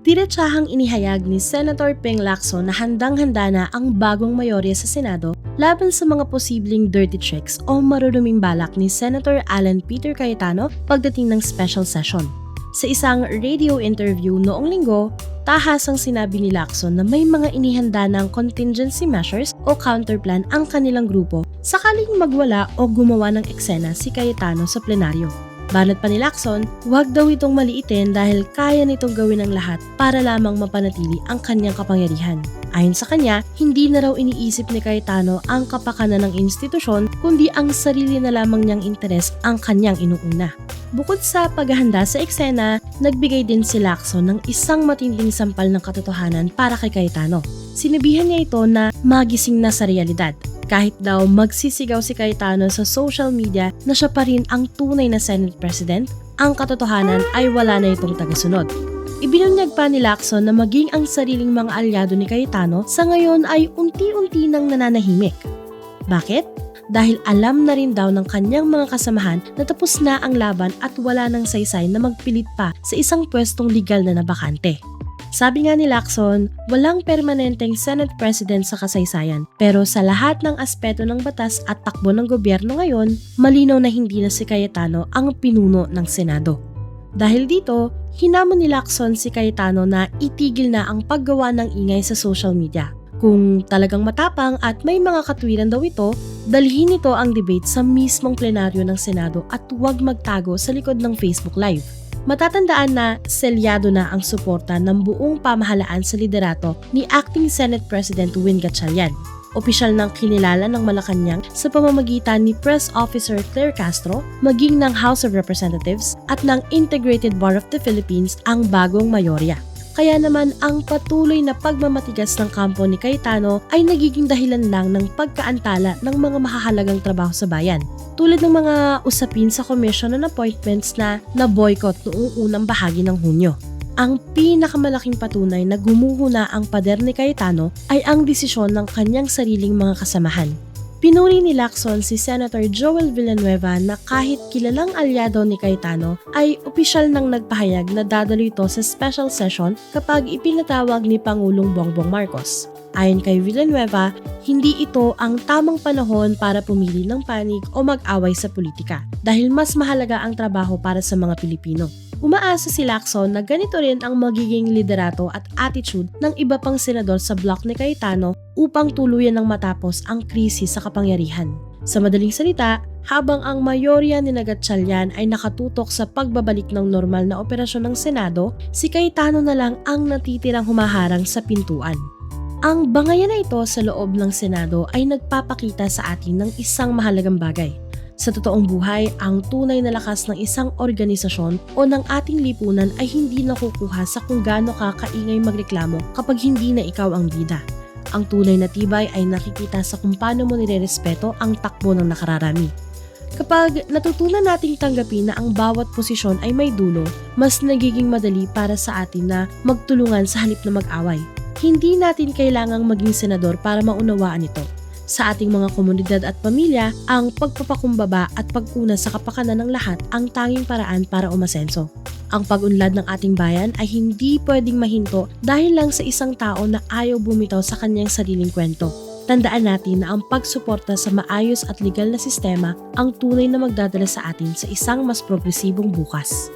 Diretsahang inihayag ni Senator Ping Lacson na handang-handa na ang bagong mayorya sa Senado laban sa mga posibleng dirty tricks o maruruming balak ni Senator Alan Peter Cayetano pagdating ng special session. Sa isang radio interview noong linggo, tahasang sinabi ni Lacson na may mga inihanda ng contingency measures o counterplan ang kanilang grupo sakaling magwala o gumawa ng eksena si Cayetano sa plenaryo. Banat pa ni Lacson, huwag daw itong maliitin dahil kaya nitong gawin ang lahat para lamang mapanatili ang kanyang kapangyarihan. Ayon sa kanya, hindi na raw iniisip ni Cayetano ang kapakanan ng institusyon kundi ang sarili na lamang niyang interes ang kanyang inuuna. Bukod sa paghahanda sa eksena, nagbigay din si Lacson ng isang matinding sampal ng katotohanan para kay Cayetano. Sinabihan niya ito na magising na sa realidad. Kahit daw magsisigaw si Cayetano sa social media na siya pa rin ang tunay na Senate President, ang katotohanan ay wala na itong tagasunod. Ibinunyag pa ni Lacson na maging ang sariling mga alyado ni Cayetano sa ngayon ay unti-unti nang nananahimik. Bakit? Dahil alam na rin daw ng kanyang mga kasamahan na tapos na ang laban at wala nang saysay na magpilit pa sa isang pwestong legal na nabakante. Sabi nga ni Lacson, walang permanenteng Senate President sa kasaysayan, pero sa lahat ng aspeto ng batas at takbo ng gobyerno ngayon, malinaw na hindi na si Cayetano ang pinuno ng Senado. Dahil dito, hinamon ni Lacson si Cayetano na itigil na ang paggawa ng ingay sa social media. Kung talagang matapang at may mga katwiran daw ito, dalhin ito ang debate sa mismong plenaryo ng Senado at huwag magtago sa likod ng Facebook Live. Matatandaan na selyado na ang suporta ng buong pamahalaan sa liderato ni Acting Senate President Win Gatchalian. Opisyal nang kinilala ng Malacanang sa pamamagitan ni Press Officer Claire Castro, maging ng House of Representatives at ng Integrated Bar of the Philippines ang bagong mayorya. Kaya naman ang patuloy na pagmamatigas ng kampo ni Cayetano ay nagiging dahilan lang ng pagkaantala ng mga mahahalagang trabaho sa bayan. Tulad ng mga usapin sa Commission on Appointments na na-boycott noong unang bahagi ng Hunyo. Ang pinakamalaking patunay na gumuho na ang pader ni Cayetano ay ang desisyon ng kanyang sariling mga kasamahan. Pinuri ni Lacson si Senator Joel Villanueva na kahit kilalang alyado ni Cayetano ay opisyal nang nagpahayag na dadalo ito sa special session kapag ipinatawag ni Pangulong Bongbong Marcos. Ayon kay Villanueva, hindi ito ang tamang panahon para pumili ng panig o mag-away sa politika dahil mas mahalaga ang trabaho para sa mga Pilipino. Umaasa si Lacson na ganito rin ang magiging liderato at attitude ng iba pang senador sa bloc ni Cayetano upang tuluyan ng matapos ang krisis sa kapangyarihan. Sa madaling salita, habang ang mayorya ni Gatchalian ay nakatutok sa pagbabalik ng normal na operasyon ng Senado, si Cayetano na lang ang natitirang humaharang sa pintuan. Ang bangayan na ito sa loob ng Senado ay nagpapakita sa atin ng isang mahalagang bagay. Sa totoong buhay, ang tunay na lakas ng isang organisasyon o ng ating lipunan ay hindi nakukuha sa kung gaano ka kaingay magreklamo kapag hindi na ikaw ang bida. Ang tunay na tibay ay nakikita sa kung paano mo nirerespeto ang takbo ng nakararami. Kapag natutunan nating tanggapin na ang bawat posisyon ay may dulo, mas nagiging madali para sa atin na magtulungan sa halip na mag-away. Hindi natin kailangang maging senador para maunawaan ito. Sa ating mga komunidad at pamilya, ang pagpapakumbaba at pag-una sa kapakanan ng lahat ang tanging paraan para umasenso. Ang pag-unlad ng ating bayan ay hindi pwedeng mahinto dahil lang sa isang tao na ayaw bumitaw sa kanyang sariling kwento. Tandaan natin na ang pagsuporta sa maayos at legal na sistema ang tunay na magdadala sa atin sa isang mas progresibong bukas.